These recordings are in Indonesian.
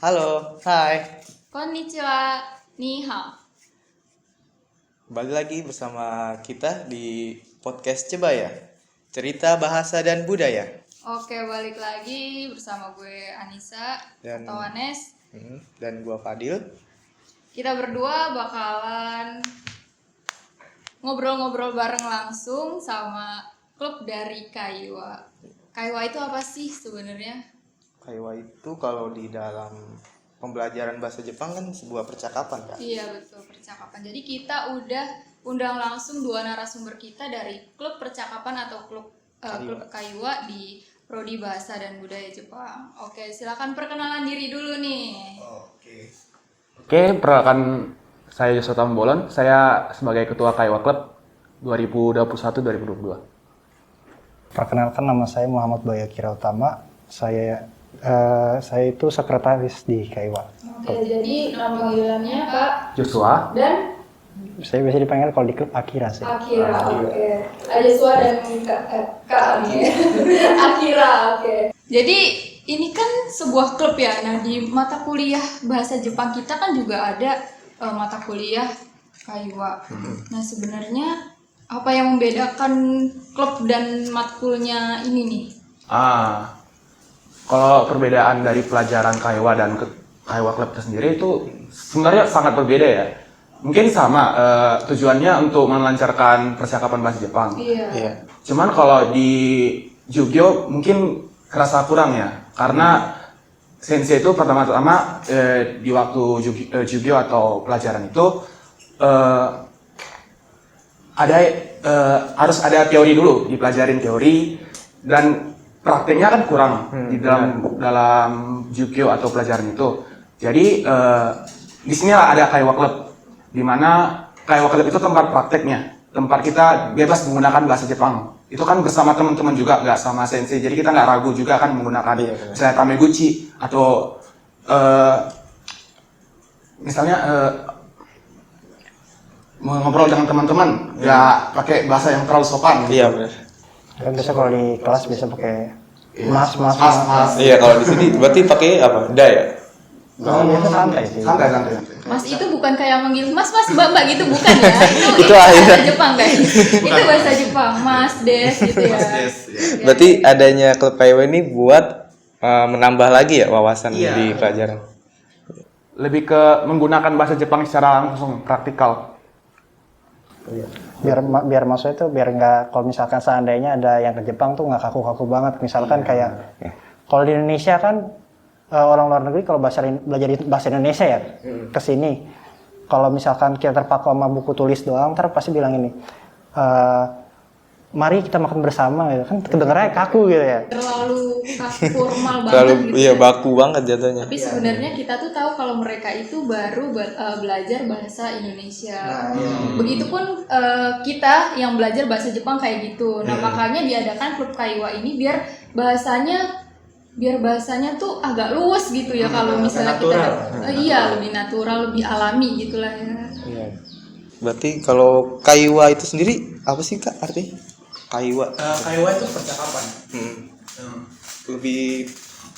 Halo, hai. Konnichiwa, ni hao. Kembali lagi bersama kita di podcast Cebaya, cerita bahasa dan budaya. Oke, balik lagi bersama gue Anissa atau Anes. Dan gua Fadil. Kita berdua bakalan ngobrol-ngobrol bareng langsung sama klub dari Kaiwa. Kaiwa itu apa sih sebenarnya? Kaiwa itu kalau di dalam pembelajaran bahasa Jepang kan sebuah percakapan, kan? Iya, betul, percakapan. Jadi kita udah undang langsung dua narasumber kita dari klub percakapan atau klub Kaiwa di Prodi Bahasa dan Budaya Jepang. Oke, silakan perkenalan diri dulu nih. Oke, perkenalkan saya Yosua Tambolon. Saya sebagai Ketua Kaiwa Club 2021-2022. Perkenalkan, nama saya Muhammad Bayakira Utama. Saya itu sekretaris di Kaiwa. Oke, jadi nama panggilannya Kak Joshua. dan Saya biasa dipanggil kalau di klub Akira sih. Akira. Oke. Joshua dan Kak Akira. Oke. Jadi ini kan sebuah klub ya. Nah, di mata kuliah bahasa Jepang kita kan juga ada mata kuliah Kaiwa. Nah, sebenarnya apa yang membedakan klub dan matkulnya ini nih? Kalau perbedaan dari pelajaran Kaiwa dan Kaiwa Club itu sendiri itu sebenarnya sangat berbeda ya. Mungkin sama tujuannya untuk melancarkan percakapan bahasa Jepang. Iya. Cuman kalau di Jugyo mungkin kerasa kurang ya, karena sensei itu pertama-tama di waktu Jugyo atau pelajaran itu harus ada teori dulu, dipelajarin teori, dan prakteknya kan kurang di dalam Jugyo atau pelajaran itu. Jadi di sini ada Kaiwa Club, di mana Kaiwa Club itu tempat prakteknya, tempat kita bebas menggunakan bahasa Jepang. Itu kan bersama teman-teman juga, nggak sama sensei. Jadi kita nggak ragu juga kan menggunakan misalnya tameguchi atau misalnya ngobrol dengan teman-teman, nggak pakai bahasa yang terlalu sopan. Iya, benar. Kan biasa kalau di kelas biasa pakai mas. Iya, kalau di sini berarti pakai apa? Da ya? Kalau biasa santai sih. Santai. Mas itu bukan kayak manggil mas, mbak gitu, bukan ya? Itu Itu bahasa Jepang guys. Itu bahasa Jepang, mas, des gitu ya. Berarti adanya klub Kaiwa ini buat menambah lagi ya wawasan Iya. di pelajaran. Lebih ke menggunakan bahasa Jepang secara langsung, praktikal. Biar maksudnya tuh biar nggak, kalau misalkan seandainya ada yang ke Jepang tuh nggak kaku-kaku banget. Misalkan kayak kalau di Indonesia kan orang luar negeri kalau belajar bahasa Indonesia ya ke sini, kalau misalkan kita terpaku sama buku tulis doang, ntar pasti bilang ini, mari kita makan bersama gitu kan, kedengarannya kaku gitu ya. Terlalu formal banget Terlalu gitu. iya baku banget jatuhnya. Tapi sebenarnya kita tuh tahu kalau mereka itu baru belajar bahasa Indonesia. Begitupun kita yang belajar bahasa Jepang kayak gitu. Nah, makanya diadakan klub Kaiwa ini biar bahasanya tuh agak luas gitu ya, kalau misalnya kita lebih natural, lebih alami gitulah ya. Iya. Berarti kalau Kaiwa itu sendiri apa sih, Kak, artinya? Kaiwa. Kaiwa itu percakapan. Lebih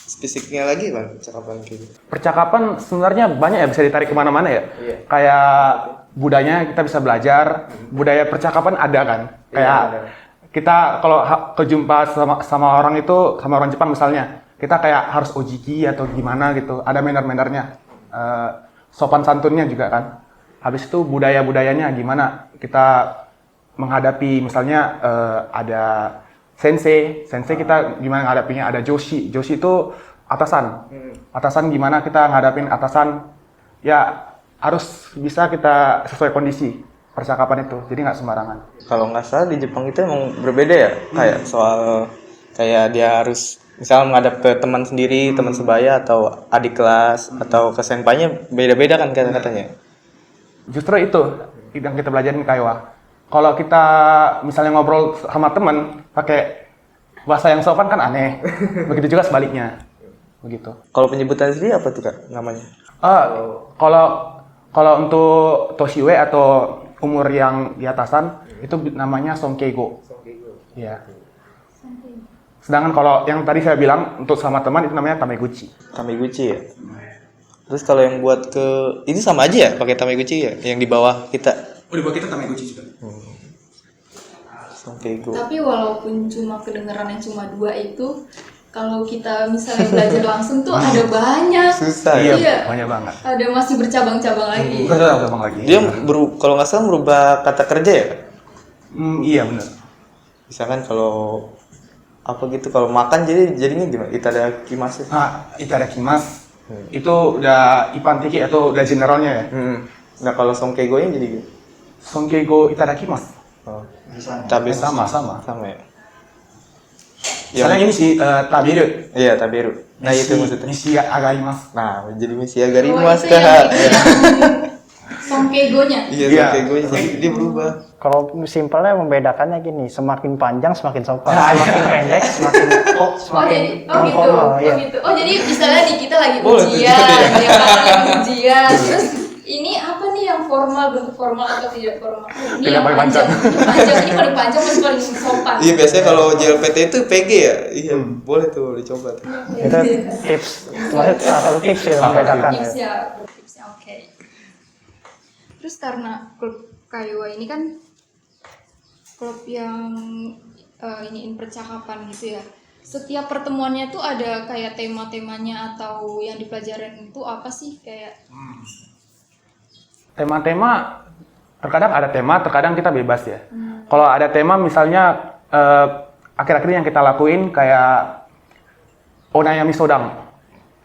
spesifiknya lagi, Bang, percakapan gitu. Percakapan sebenarnya banyak ya, bisa ditarik kemana-mana ya. Iya. Kayak budayanya kita bisa belajar, budaya percakapan ada kan. Kayak kita kalau kejumpa sama orang itu, sama orang Jepang misalnya, kita kayak harus ojiki atau gimana gitu. Ada manner-mannernya, sopan santunnya juga kan. Habis itu budaya-budayanya gimana kita menghadapi, misalnya ada sensei kita gimana menghadapinya, ada joshi itu atasan gimana kita ngadapin atasan, ya harus bisa kita sesuai kondisi percakapan itu, jadi nggak sembarangan. Kalau nggak salah di Jepang itu emang berbeda ya, kayak soal kayak dia harus misalnya menghadap ke teman sendiri, teman sebaya atau adik kelas atau ke senpainya beda-beda kan katanya. Justru itu yang kita pelajarin di Kaiwa. Kalau kita misalnya ngobrol sama teman pakai bahasa yang sopan kan aneh. Begitu juga sebaliknya. Begitu. Kalau penyebutan sendiri apa tuh, Kak, namanya? Kalau untuk Toshiwe atau umur yang di atasan itu namanya Sonkeigo. Iya. Sedangkan kalau yang tadi saya bilang untuk sama teman itu namanya Tameguchi. Tameguchi ya. Terus kalau yang buat ke ini sama aja ya pakai Tamagotchi ya yang di bawah kita. Oh, di bawah kita Tamagotchi juga. Sonkego. Tapi walaupun cuma kedengeran yang cuma 2 itu, kalau kita misalnya belajar langsung tuh ada banyak. Susah Iya, Iya. banyak banget. Ada masih bercabang-cabang lagi. Bukan gampang lagi. Dia kalau nggak salah merubah kata kerja ya. Iya benar. Misalkan kalau apa gitu kalau makan jadinya gimana? Itadakimasu. Itadakimasu. Itu udah Ipan Tiki atau udah generalnya ya. Nah kalau Sonkego-nya jadi gimana? Sonkeigo itadakimasu. Oh. Tabe Sama. sama ya. Misalnya ini sih tabiru. Iya, taberu. Nah, itu maksudnya. Misi agaimasu. Nah, jadi misi Oh, agarimas itu kah? yang Sonkegonya. Iya, Iya. Sonkego-nya dia berubah. Kalau simpelnya membedakannya gini, semakin panjang semakin sopan, Ah, iya. semakin pendek semakin semakin Oh gitu. informal, iya. Oh jadi misalnya di kita lagi Boleh, ujian, jadi. ya kan lagi ujian. Terus ini apa nih yang formal, bentuk formal atau tidak formal? Ini Tidak yang paling panjang. Ini paling panjang, masih paling sopan. Iya, biasanya kalau JLPT itu PG ya. Iya, boleh tuh dicoba tuh. Itu tips, maksud salah satu tips yang membedakan. ya. Tipsnya oke. Terus karena klub Kaiwa ini kan klub yang iniin percakapan gitu ya. Setiap pertemuannya tuh ada kayak tema-temanya atau yang dipelajarin itu apa sih kayak? Tema-tema terkadang ada tema, terkadang kita bebas ya. Kalau ada tema misalnya akhir-akhir ini yang kita lakuin kayak Onayami Sodang.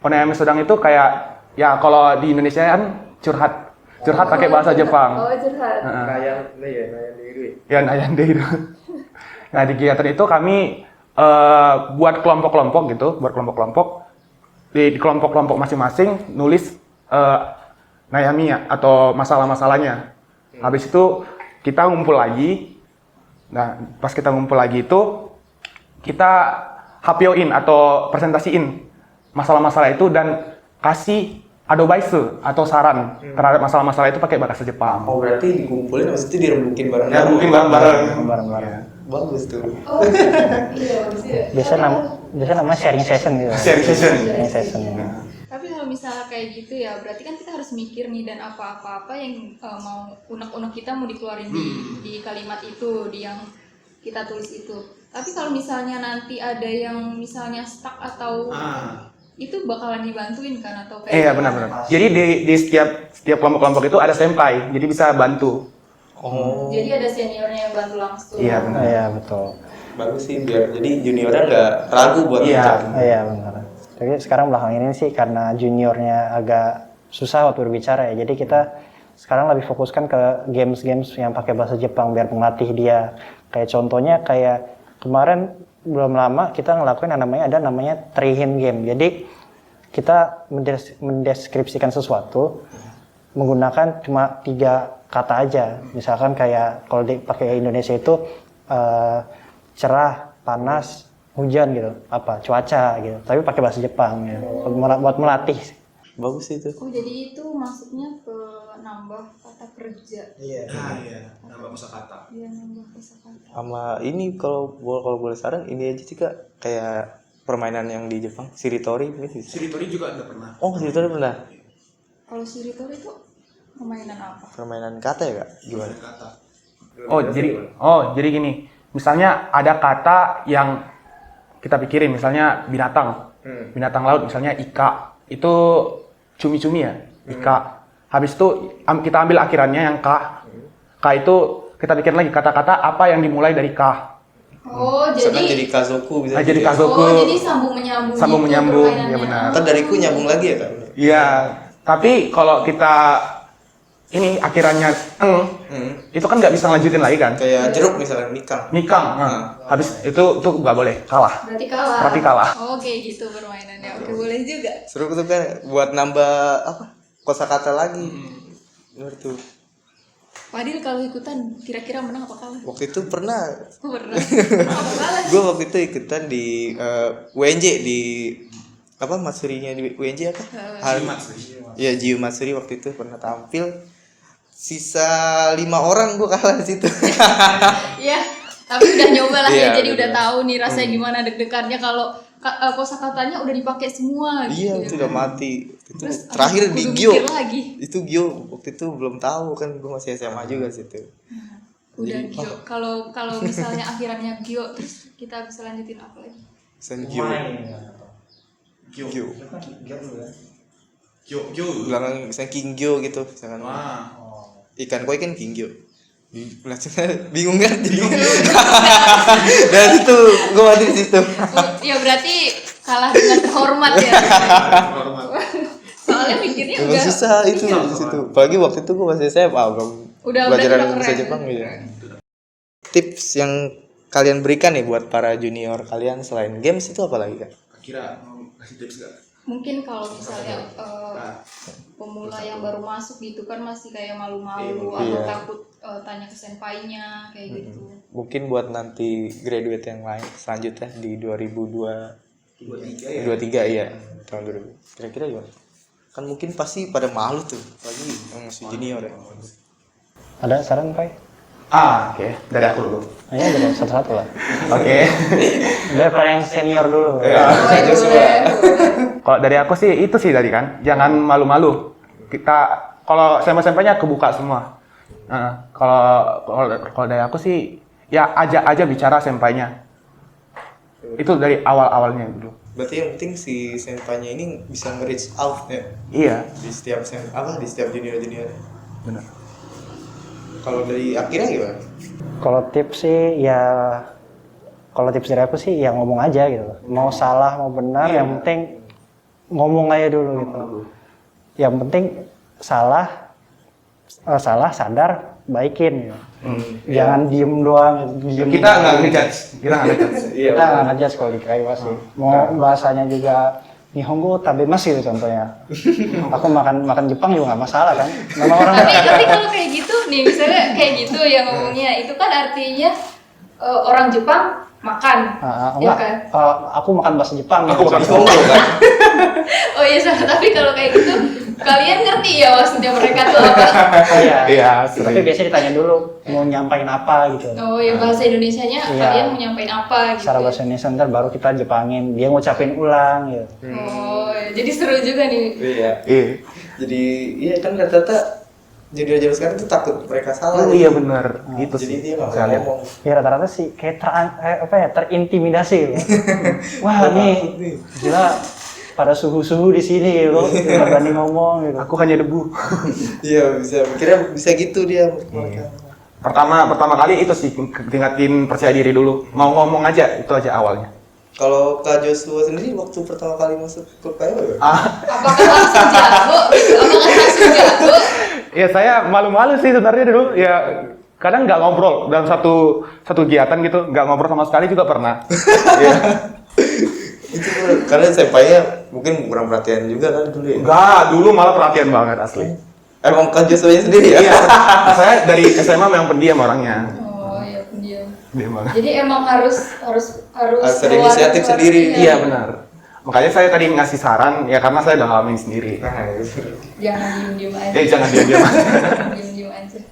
Onayami Sodang itu kayak ya kalau di Indonesia kan curhat pakai bahasa Jepang. Oh curhat. Kayak Nayan Deru. Ya Nayandeiru. Nah di kegiatan itu kami buat kelompok-kelompok gitu, di kelompok-kelompok masing-masing nulis nayami ya, atau masalah-masalahnya. Habis itu kita ngumpul lagi. Nah pas kita ngumpul lagi itu kita hapioin atau presentasiin masalah-masalah itu dan kasih adobaisu atau saran terhadap masalah-masalah itu pakai bahasa Jepang. Oh, berarti dikumpulin maksudnya dirembukin bareng. Ya mungkin bareng-bareng. Bareng-bareng. Bagus tuh. Oh iya bagus ya. Biasa namanya sharing session gitu. Sharing session. Sharing session. Tapi kalau misalnya kayak gitu ya, berarti kan kita harus mikir nih dan apa-apa yang mau unek-unek kita mau dikeluarin di kalimat itu, di yang kita tulis itu. Tapi kalau misalnya nanti ada yang misalnya stuck atau itu bakalan dibantuin kan atau kayak Iya gimana? benar-benar. Jadi di setiap kelompok-kelompok itu ada senpai, jadi bisa bantu. Oh, Jadi ada seniornya yang bantu langsung. Iya benar. Iya betul. bagus sih biar jadi juniornya nggak ragu buat Iya. ngecek. Iya benar. Tapi sekarang belakangan ini sih karena juniornya agak susah waktu berbicara ya. Jadi kita sekarang lebih fokuskan ke games-games yang pakai bahasa Jepang biar melatih dia. Kayak contohnya kayak kemarin belum lama kita ngelakuin yang namanya Trihin game. Jadi kita mendeskripsikan sesuatu menggunakan cuma 3 kata aja. Misalkan kayak kalau pakai Indonesia itu cerah, panas, hujan gitu, apa cuaca gitu. Tapi pakai bahasa Jepang gitu. Buat melatih. Bagus itu. Oh jadi itu maksudnya ke nambah kata kerja. Iya. Nambah kosakata. Iya nambah kosakata. Sama ini kalau boleh saran ini aja sih Kak, kayak permainan yang di Jepang, Shiritori gitu. Shiritori juga ada pernah. Oh, Shiritori pernah. Kalau shiritori itu permainan apa? Permainan kata ya Kak? Gimana? Jadi gini. Misalnya ada kata yang kita pikirin, misalnya binatang. Binatang laut misalnya ika. Itu cumi-cumi ya, ika. Habis itu kita ambil akhirannya yang ka. Ka itu kita bikin lagi kata-kata apa yang dimulai dari ka. Oh Misalkan jadi jadi kazoku bisa. Nah, jadi ya? kazoku. Oh jadi sambung menyambung. Sambung gitu menyambung, permainannya. ya benar. Ntar dariku nyambung lagi ya Kak? Iya, tapi kalau kita ini akhirannya itu kan nggak bisa lanjutin lagi kan? Kayak jeruk misalnya nikang. Nikang, habis itu nggak boleh, kalah. Berarti kalah. kalah. Oh kayak gitu permainannya. Oke boleh juga. Seru tuh kan buat nambah apa? Kosakata lagi. Bener tuh. Fadil kalau ikutan kira-kira menang apa kalah? Waktu itu pernah Aku pernah. Apa kalah? gue waktu itu ikutan di UNJ di apa Matsurinya di UNJ apa? Iya Jiu Matsuri waktu itu pernah tampil. Sisa 5 orang gue kalah di situ. Iya. Tapi udah nyoba lah Iya, ya, jadi udah. udah tahu nih rasanya gimana deg-degannya kalau kosakatanya udah dipakai semua Iya gitu. itu udah mati. Itu Terus terakhir di kudu Gyo. mikir lagi. Itu Gyo waktu itu belum tahu kan, gue masih SMA juga situ. Udah Gyo. Kalau misalnya akhirannya Gyo, terus kita bisa lanjutin apa lagi? Sen Gyo. Gyo. Gyo. Gyo. Gyo. Belakang misalnya King Gyo gitu misalkan. Wah. Ikan koi kan King Gyo. Langsung bingung kan jadi. Dan itu gue mati di situ. Ya berarti kalah dengan terhormat ya. Soalnya mikirnya Emang udah susah itu di situ. Apalagi waktu itu gue masih SMA belum Udah belajar keren. bahasa Jepang gitu. Tips yang kalian berikan nih buat para junior kalian selain games itu apa lagi kan? Kira mau kasih tips gak? Mungkin kalau misalnya pemula yang baru masuk gitu kan masih kayak malu-malu atau Iya. takut tanya ke senpainya kayak gitu. Mungkin buat nanti graduate yang lain selanjutnya di 2023 iya tahun 2000. Kira-kira gimana? Kan mungkin pasti pada malu tuh, lagi yang masih junior ya. Ada saran Pai? Oke. Dari aku dulu. Ayo dari satu-satu lah. Oke. Dari yang senior dulu. Kalau dari aku sih itu sih tadi kan, jangan malu-malu. Kita kalau SMP-nya kebuka semua. Kalau dari aku sih ya ajak aja bicara senpainya. Itu dari awal-awalnya dulu. Berarti yang penting si senpainya ini bisa nge-reach out ya Iya, di setiap di setiap junior-junior. benar. Kalau dari akhirnya gimana? Kalau tips sih ya, kalau tips dari aku sih ya ngomong aja gitu. Mau salah mau benar, yang penting ngomong aja dulu gitu. Yang penting salah sadar baikin gitu. Jangan diem doang. Kita nggak ngejudge. Kita nggak ngejudge kalau di Kaiwa sih. Mau bahasanya juga Nihongo tabemasu gitu contohnya. Aku makan Jepang juga nggak masalah kan. Nama orang Tapi kalau kayak gitu nih misalnya kayak gitu yang ngomongnya itu kan artinya orang Jepang makan, ya kan? Aku makan bahasa Jepang. Aku gitu. bukan Kongo kan. Oh iya salah, tapi kalau kayak gitu kalian ngerti ya maksudnya mereka tuh apa? Iya. Iya, Tapi biasanya ditanya dulu mau nyampain apa gitu. Oh ya bahasa Indonesianya Iya. kalian mau nyampein apa gitu? Secara bahasa Indonesia ntar baru kita Jepangin. Dia ngucapin ulang gitu. Oh ya, jadi seru juga nih. Iya. Iya. Jadi iya kan rata-rata junior-junior sekarang tuh takut mereka salah. Oh iya benar. Itu Jadi sih. dia nggak Saya mau lihat. ngomong. Ya rata-rata sih kayak terintimidasi gitu. Wah nih gila pada suhu-suhu di sini gitu. Nggak berani ngomong gitu. Aku hanya debu. Iya bisa, kira bisa gitu dia mereka. Pertama kali itu sih tingkatin percaya diri dulu. Mau ngomong aja, itu aja awalnya. Kalau Kak Joshua sendiri waktu pertama kali masuk klub Kaiwa ya? Apakah langsung jago? Apakah langsung jago? Ya saya malu-malu sih sebenarnya dulu. Ya kadang nggak ngobrol dalam satu kegiatan gitu, nggak ngobrol sama sekali juga pernah. Ya. Itu karena senpainya mungkin kurang perhatian juga kan dulu ya? Enggak, dulu malah perhatian banget asli. Emang Kak Joshua sendiri ya? Iya. Saya dari SMA memang pendiam orangnya. Oh iya pendiam. Diam banget. Jadi emang harus Harus ada inisiatif sendiri. Iya benar. Makanya saya tadi ngasih saran ya karena saya udah ngalamin sendiri. Nah, gitu. Jangan diem-diem aja. Jangan diam-diam aja. Diem-diem aja.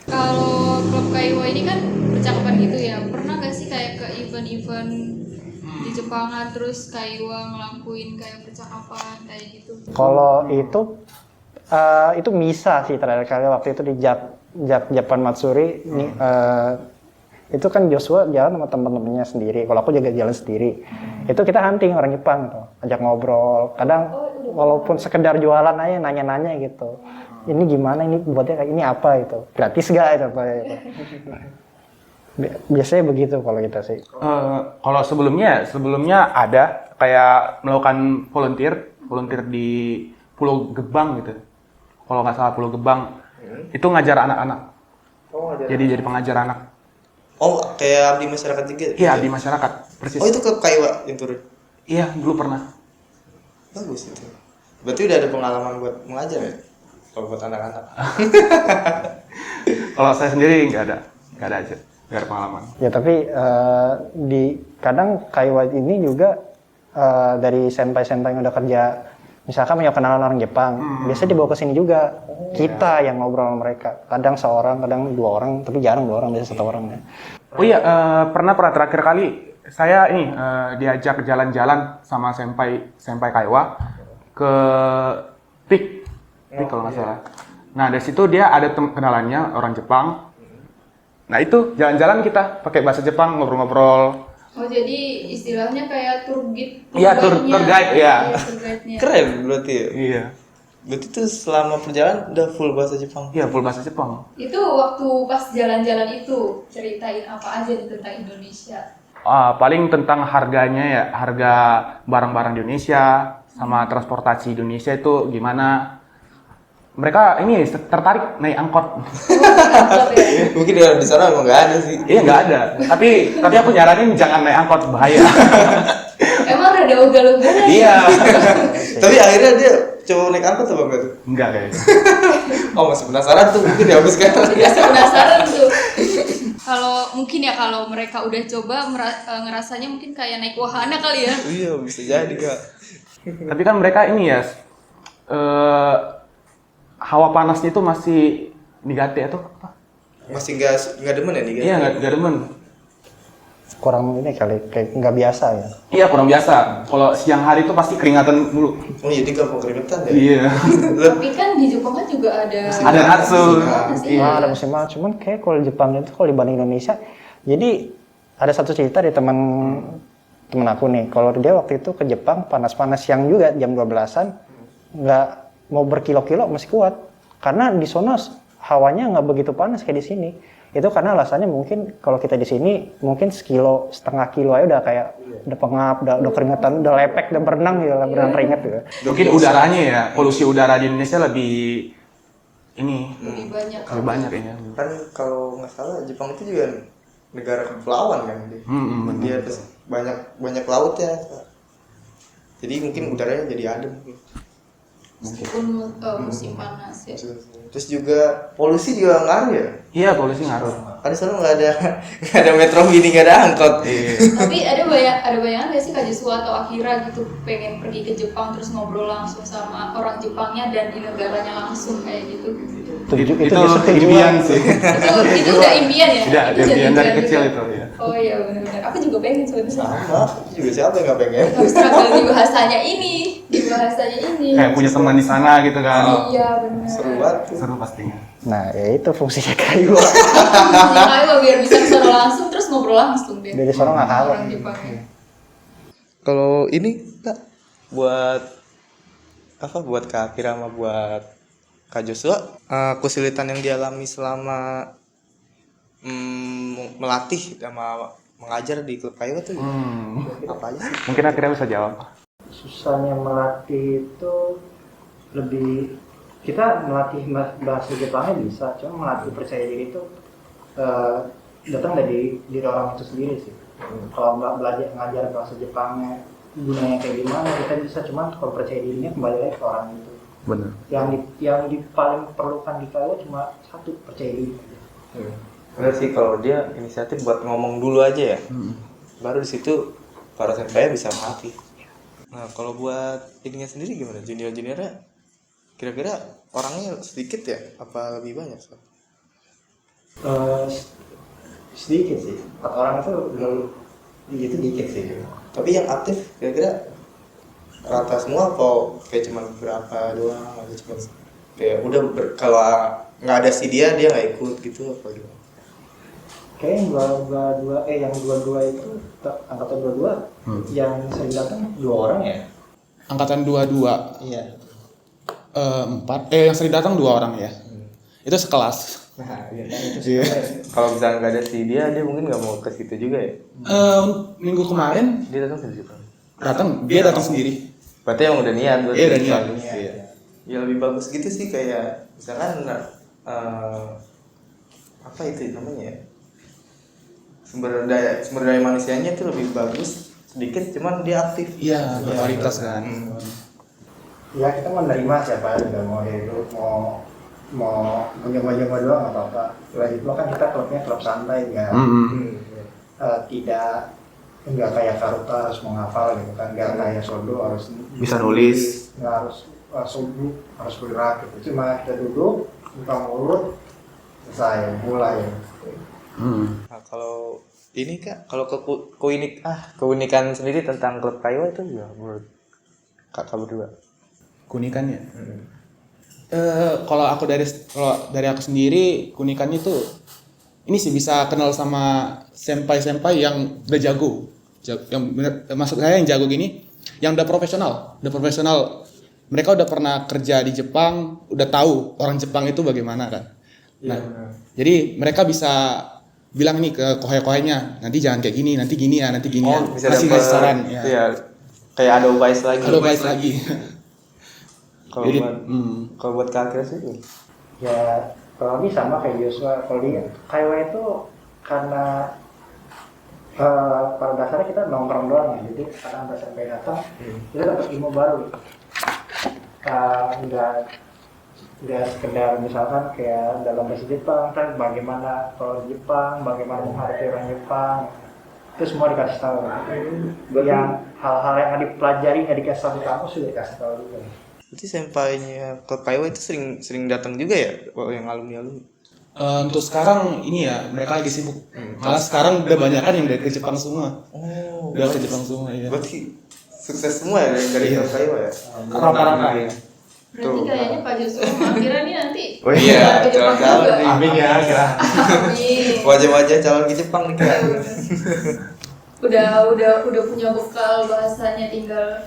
Kalau klub Kaiwa ini kan percakapan gitu ya. Pernah gak sih kayak ke event-event di Jepangan terus Kaiwa ngelakuin kayak percakapan kayak gitu? Kalau itu bisa sih terakhir kali waktu itu di Japan Matsuri nih, itu kan Joshua jalan sama teman-temannya sendiri. Kalau aku juga jalan sendiri. Itu kita hunting orang Jepang gitu, ajak ngobrol. Kadang walaupun sekedar jualan aja nanya-nanya gitu. Ini gimana? Ini buatnya kayak ini apa itu? Gratis gak itu apa itu? Biasanya begitu kalau kita sih. Kalau sebelumnya ada kayak melakukan volunteer di Pulau Gebang gitu. Kalau nggak salah Pulau Gebang itu ngajar anak-anak. Oh, ada. Jadi pengajar anak. Oh, kayak abdi masyarakat juga? Iya di masyarakat persis. Oh, itu klub Kaiwa yang turun? Iya dulu pernah. Bagus itu. Berarti udah ada pengalaman buat mengajar ya? Kalau buat anak-anak. Kalau saya sendiri nggak ada aja, nggak ada pengalaman. Ya tapi di kadang Kaiwa ini juga dari senpai-senpai yang udah kerja, misalkan punya kenalan orang Jepang, biasanya dibawa ke sini juga. Kita yang ngobrol sama mereka. Kadang seorang, kadang dua orang, tapi jarang dua orang, biasanya satu orang ya. Oh iya, pernah terakhir kali saya ini diajak jalan-jalan sama senpai Kaiwa ke Pik kalau nggak salah. Nah dari situ dia ada kenalannya orang Jepang. Nah itu jalan-jalan kita pakai bahasa Jepang, ngobrol-ngobrol. Oh jadi istilahnya kayak tour guide. Iya, tour guide, ya. Iya, tour guide-nya. Keren berarti ya. Iya. Berarti tuh selama perjalanan udah full bahasa Jepang. Iya, full bahasa Jepang. Itu waktu pas jalan-jalan itu ceritain apa aja nih tentang Indonesia. Paling tentang harganya ya, harga barang-barang di Indonesia sama transportasi Indonesia itu gimana. Mereka ini tertarik naik angkot. Mantap ya. Mungkin di sana emang nggak ada sih. Iya nggak ada. Tapi aku nyaranin jangan naik angkot, bahaya. Emang rada ugal-ugalan. Iya. Tapi akhirnya dia coba naik angkot apa enggak tuh? Enggak kayaknya. Oh masih penasaran tuh mungkin ya habis kan. Biasa penasaran tuh. Kalau mereka udah coba ngerasanya mungkin kayak naik wahana kali ya. Iya bisa jadi kak. Tapi kan mereka ini ya, hawa panasnya itu masih negatif atau apa? Masih nggak demen ya nih? Iya nggak demen. Kurang ini kali, kayak nggak biasa ya. Iya kurang biasa. Kalau siang hari itu pasti keringatan mulu. Oh iya dia gampang keringetan ya. Iya. Tapi kan di Jepang kan juga ada Natsu. Iya. Nah, ada musim panas, cuman kayak kalau Jepang itu kalau dibanding Indonesia, jadi ada satu cerita dari teman aku nih, kalau dia waktu itu ke Jepang panas-panas siang juga jam 12-an, nggak mau berkilo-kilo masih kuat, karena di sono hawanya nggak begitu panas kayak di sini. Itu karena alasannya mungkin kalau kita di sini mungkin setengah kilo aja udah kayak udah pengap, udah keringetan, udah lepek, udah berenang gitu, berenang keringet gitu. Mungkin udaranya ya, polusi udara di Indonesia lebih ini lebih banyak. lebih banyak ya. Kan kalau nggak salah Jepang itu juga negara kepulauan kan dia. Bener. Dia terus banyak laut ya. Jadi mungkin udaranya jadi adem. Meskipun musim panas ya. Terus juga polusi juga ngaruh ya. Iya polusi ngaruh. Kan di sana nggak ada metro mini, nggak ada angkot. Tapi ada bayangan nggak sih Kak Joshua atau Akira gitu pengen pergi ke Jepang terus ngobrol langsung sama orang Jepangnya dan di negaranya langsung kayak gitu? Itu justru impian sih. itu udah impian ya? Tidak, Itu jadi impian dari impian kecil juga. itu ya. Oh iya benar-benar. Aku juga pengen sebenarnya. Sama. Juga siapa yang nggak pengen? Harus struggle di bahasanya ini. Kayak punya teman di sana gitu kan. Iya benar. Seru banget. Seru pastinya. Nah, ya itu fungsinya kayu. Ayo biar bisa kesana langsung terus ngobrol langsung deh. Dari sana nggak kalah. Orang Jepangnya. Kalau ini Kak, buat apa? Buat Kak Akira sama buat Kak Joshua, kesulitan yang dialami selama melatih sama mengajar di klub kayu itu apa aja sih? Mungkin akhirnya bisa jawab. Susahnya melatih itu lebih, kita melatih bahasa Jepangnya bisa, cuma melatih percaya diri itu datang dari diri orang itu sendiri sih. Kalau belajar ngajar bahasa Jepangnya gunanya kayak gimana kita bisa, cuma kalau percaya dirinya kembali lagi ke orang itu. Benar. Yang paling perlukan di kayu cuma satu, percaya diri. Benar sih, kalau dia inisiatif buat ngomong dulu aja ya, baru di situ para senpai bisa melatih. Nah kalau buat ininya sendiri gimana? Juniornya kira-kira orangnya sedikit ya? Apa lebih banyak? Sedikit sih, 4 orang itu dikit sih. Tapi yang aktif kira-kira rata semua atau kayak cuma berapa doang? Atau cuma kayak udah kalau nggak ada si dia nggak ikut gitu apa gimana? Kayak yang dua itu angkatan 22 yang sering datang 2 orang ya. Angkatan 22. Iya. 4 yang sering datang 2 orang ya. Itu sekelas. Nah, itu Kalau misalnya nggak ada si dia mungkin nggak mau ke situ juga ya? Minggu kemarin Dia datang ke situ. dia datang sendiri. Berarti emang udah niat buat Iya, udah niat. Iya. Ya lebih bagus gitu sih, kayak misalkan apa itu namanya ya? Sumber daya manusianya itu lebih bagus sedikit, cuman dia aktif. Iya, berkualitas kan. ya kita menerima siapa juga mau hidup mau mencoba-coba doang nggak apa-apa. Lagi pula kan kita klubnya klub santai ya. Tidak nggak kayak Karuta harus menghafal gitu kan, nggak kayak Sodo harus Bisa nulis. nggak harus subuh harus bergerak gitu. Cuma kita duduk buka mulut selesai mulai. Nah, kalau ini Kak, kalau keunikan sendiri tentang klub Kaiwa itu juga menurut Kakak berdua. Keunikannya. Kalau dari aku sendiri, keunikannya tuh ini sih bisa kenal sama senpai-senpai yang udah jago. Yang bener, maksud saya yang jago gini, yang udah profesional. Mereka udah pernah kerja di Jepang, udah tahu orang Jepang itu bagaimana kan. Nah, jadi mereka bisa bilang nih ke kohai-kohainya, nanti jangan kayak gini, nanti gini ya, nanti gini ya. Bisa Kasih dapat saran ya. Iya. Kayak ada advice lagi. Kalau baik lagi. Kalau Jadi, buat kalau buat Kak Akira sih. Ya kalau ini sama kayak Joshua. Kalau di Kaiwa itu karena pada dasarnya kita nongkrong doang ya. Jadi karena ada sampai datang, kita dapat ilmu baru. Nggak sekedar misalkan kayak dalam bahasa Jepang kan bagaimana kalau di Jepang, bagaimana menghargai orang Jepang, itu semua dikasih tahu. Yang hal-hal yang dipelajari nggak dikasih tahu di kampus sudah dikasih tahu juga. Berarti sempainya Klub Kaiwa itu sering datang juga ya, yang alumni. Untuk sekarang ini ya mereka lagi sibuk. Malah sekarang udah banyak kan yang dari ke Jepang semua. Oh, Udah ke Jepang semua ya. berarti sukses semua ya dari Klub Kaiwa ya. Rata-rata ya. Berarti kayaknya Pak Joshua akhirnya nih nanti Oh iya, ke Jepang calon-calon juga. nih. Amin ya. Amin. Wajah-wajah calon ke Jepang nih kan. Udah punya bekal bahasanya, tinggal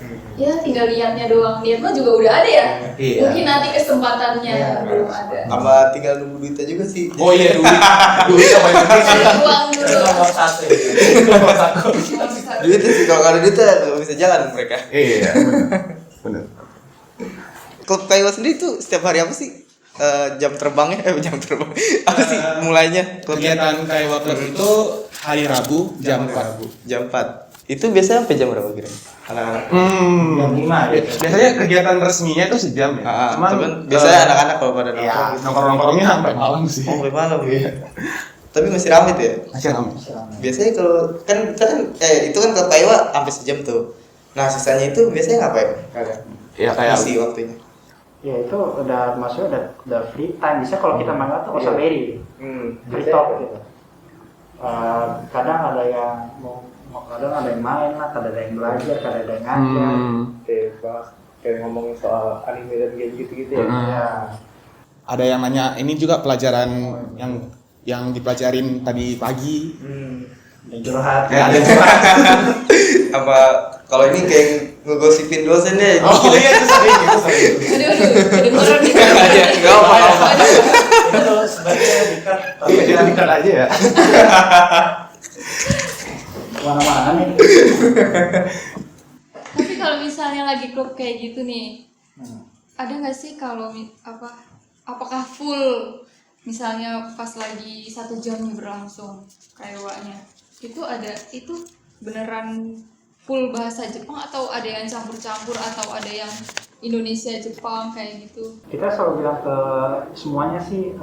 niatnya doang. Niat mah juga udah ada ya. Iya. Mungkin nanti kesempatannya belum ada. Sama tinggal nunggu duitnya juga sih. Oh iya, duit apa yang penting sih? Uang dulu. Nomor satu. Duitnya sih kalau nggak ada duitnya nggak bisa jalan mereka. Iya, benar. Klub Kaiwa sendiri tuh setiap hari apa sih? Jam terbangnya? Jam terbang. Apa sih mulainya? Kegiatan Kaiwa Club itu hari Rabu jam 4. Jam 4. Itu biasanya sampai jam berapa kira? Anak-anak. Jam 5 gitu. Biasanya kegiatan resminya itu sejam ya. Cuman biasanya anak-anak kalau pada Iya, nongkrong gitu. nongkrong-nongkrongnya sampai malam sih. Oh, sampai malam ya. Tapi masih ramai tuh ya. Masih ramai. Biasanya kalau kan kita kan itu kan Klub Kaiwa sampai sejam tuh. Nah, sisanya itu biasanya ngapain? Kagak. Iya, kayak Isi waktunya. Ya itu udah maksudnya udah free time. Bisa kalau kita mangga tuh osaberi, free talk gitu. Kadang ada yang kadang ada yang main lah, kadang ada yang belajar, kadang ada yang ngajar. Kayak ngomongin soal anime dan game gitu-gitu ya. Ya. ada yang nanya ini juga pelajaran yang dipelajarin tadi pagi. Yang curhat. Kayak ada curhat. Apa kalau ini kayak ngegosipin dosennya. Oh iya itu sering. Aduh, kedengeran nih. Enggak apa-apa. Itu kalau sebaiknya dikat. Kita dikat aja ya. Mana-mana nih. Tapi kalau misalnya lagi klub kayak gitu nih, ada nggak sih kalau apakah full misalnya pas lagi 1 jam nih berlangsung kaiwanya itu beneran full bahasa Jepang atau ada yang campur-campur atau ada yang Indonesia Jepang kayak gitu? Kita selalu bilang ke semuanya sih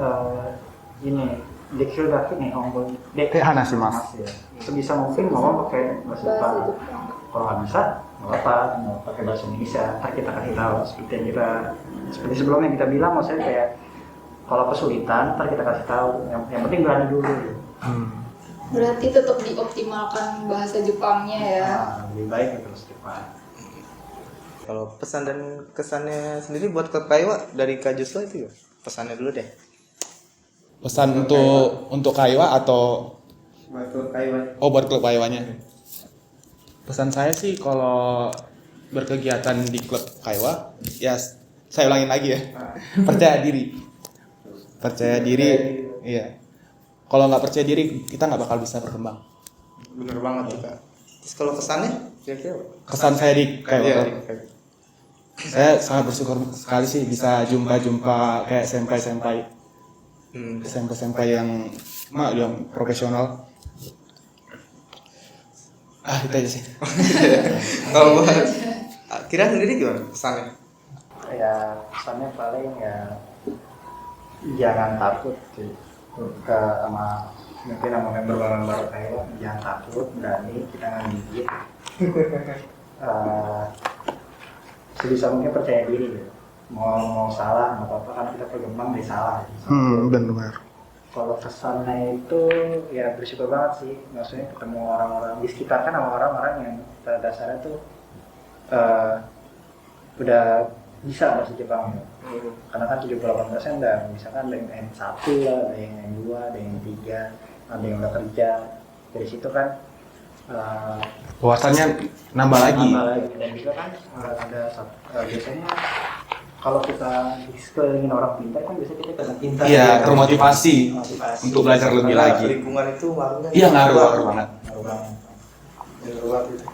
ini dekiru dake nih ngomong Hanashimasu. ya. Sebisa mungkin ngomong pakai bahasa Jepang. Kalau nggak bisa nggak apa-apa, mau pakai bahasa Indonesia. Ntar kita kasih tahu seperti sebelumnya kita bilang, maksudnya kayak kalau kesulitan ntar kita kasih tahu. Yang penting berani dulu. Berarti tetap dioptimalkan bahasa Jepangnya ya. Nah, lebih baik itu bahasa Jepang. Kalau pesan dan kesannya sendiri buat Klub Kaiwa dari Kak Joshua itu ya? Pesannya dulu deh. Pesan untuk Kaiwa atau Buat Klub Kaiwa. buat klub Kaiwanya. Pesan saya sih kalau berkegiatan di klub Kaiwa, ya saya ulangin lagi ya. Percaya diri. Percaya diri. Iya. Kalau nggak percaya diri, kita nggak bakal bisa berkembang. Bener banget tuh Kak. Terus kalau kesannya kira-kira apa? Kesan saya di Kaiwa Iya, Club, saya sangat bersyukur sekali sih bisa jumpa kayak senpai-senpai yang profesional. Itu aja sih. Kalau buat Kira sendiri gimana pesannya? Ya pesannya paling ya jangan takut sih sama mungkin sama member-member Kaiwa, jangan takut, berani, kita nggak gigit. Sebisa mungkin percaya diri gitu. Mau salah nggak apa-apa, karena kita berkembang dari salah. Benar. Kalau kesannya itu ya bersyukur banget sih, maksudnya ketemu orang-orang di sekitar kan, sama orang-orang yang pada dasarnya tuh udah bisa bahasa Jepang ya. Karena kan 78% dan misalkan ada yang N1 lah, ada yang N2, ada yang N3, ada yang udah kerja. Dari situ kan Wawasannya nambah lagi. dan juga kan ada biasanya kalau kita dikelilingin orang pintar kan biasanya kita kena pintar. Iya, termotivasi untuk belajar lebih Karena lagi. lingkungan itu ngaruhnya. Iya, ngaruh banget. Ngaruh banget. Ngaruh banget itu.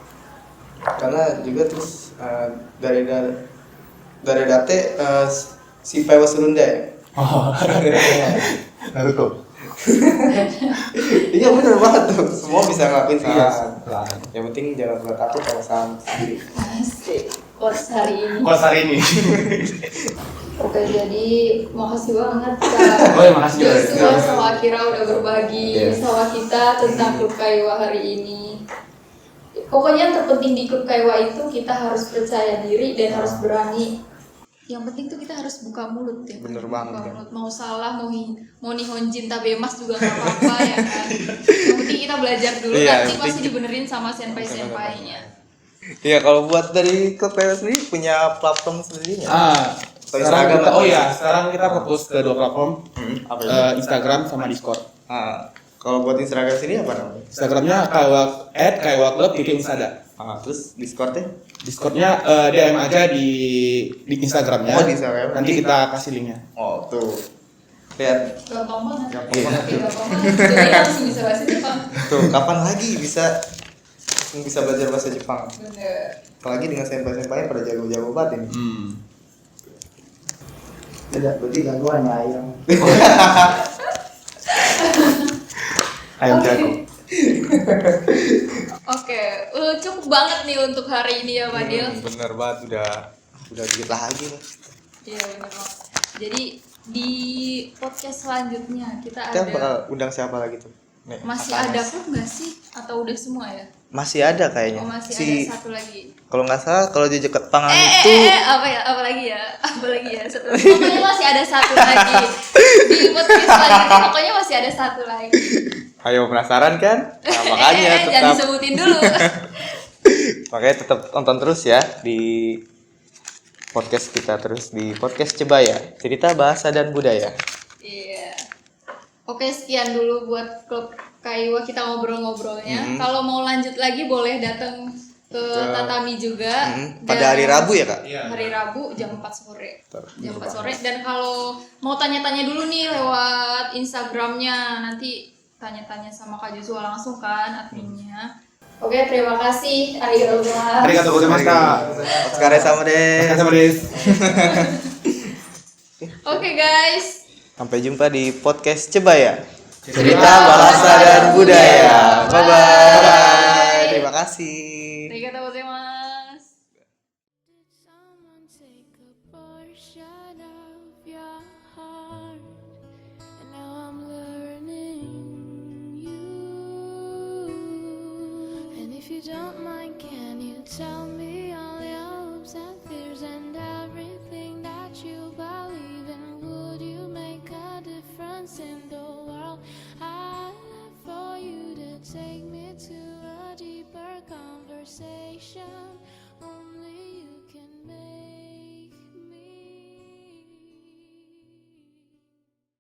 Karena juga terus dari date si Pewa Serunda ya. Oh, Naruto. Iya bener banget tuh. Semua bisa ngelakuin Iya, salah. Yang penting jangan pernah takut sama salah sendiri. Asik. Quotes hari ini. Kos hari ini. Oke, jadi makasih banget Kak Oh, ya, makasih juga. Joshua sama Akira udah berbagi Iya. sama kita tentang Klub Kaiwa hari ini. Pokoknya yang terpenting di Klub Kaiwa itu kita harus percaya diri dan harus berani. Yang penting tuh kita harus buka mulut ya. Bener banget, Buka kan. mulut. Mau salah, mau nihonjin tabemas juga nggak apa-apa ya kan. Yang penting kita belajar dulu, Iya, nanti yang pasti penting- dibenerin sama senpai-senpainya. Iya kalau buat dari klub Pewa sendiri punya platform sendirinya. Sekarang Instagram kita, atau- oh ya, sekarang kita fokus ke 2 platform, Apa itu? Instagram sama Discord. Kalau buat Instagram sendiri apa namanya? Instagramnya @kaiwaclub.insada. Terus Discordnya? Discordnya DM aja di Instagramnya. Oh, di Instagram. Nanti kita kasih linknya. Oh tuh. Lihat Gampang banget. Gampang banget. Oke, gampang banget. Jadi langsung bisa bahasa Jepang. tuh kapan lagi bisa belajar bahasa Jepang? Bener. Apalagi dengan senpai-senpai pada jago-jago banget ini. Tidak, berarti jago hanya ayam. Ayam jago. Oke, cukup banget nih untuk hari ini ya Fadil. Bener banget udah dikit lagi nih. Iya bener banget. Jadi di podcast selanjutnya kita Kita ada bakal undang siapa lagi tuh? Nih, masih apaan ada mas? klub nggak sih? Atau udah semua ya? Masih ada kayaknya. Oh masih Si ada satu lagi. kalau nggak salah kalau jejak tangan itu Apa ya? Apa lagi ya? Apa lagi ya? Pokoknya masih ada satu lagi. Di podcast selanjutnya pokoknya masih ada satu lagi. ayo penasaran kan? Nah, makanya jangan tetap disebutin dulu. makanya tetap tonton terus ya di podcast kita terus di podcast Cebaya, cerita bahasa dan budaya. Iya. Oke, sekian dulu buat klub Kaiwa kita ngobrol-ngobrolnya. Kalau mau lanjut lagi boleh datang ke Tatami juga. Pada hari Rabu ya, Kak? Hari Rabu jam 4 sore. Jam 4 sore. Dan kalau mau tanya-tanya dulu nih lewat Instagramnya, nanti tanya-tanya sama Kak Joshua langsung kan adminnya. Oke, terima kasih. Arigatou gozaimasu. Arigatou gozaimasu. Otsukare sama deh. Sama Des. Oke guys. Sampai jumpa di podcast Cebaya, cerita bahasa dan budaya. Bye bye. Terima kasih. Arigatou gozaimasu. Did someone take a portion of your heart? And now I'm learning you. And if you don't mind, can you tell me all your hopes and fears and everything that you believe in? Would you make a difference in the world? I'd love for you to take me to a deeper conversation. Only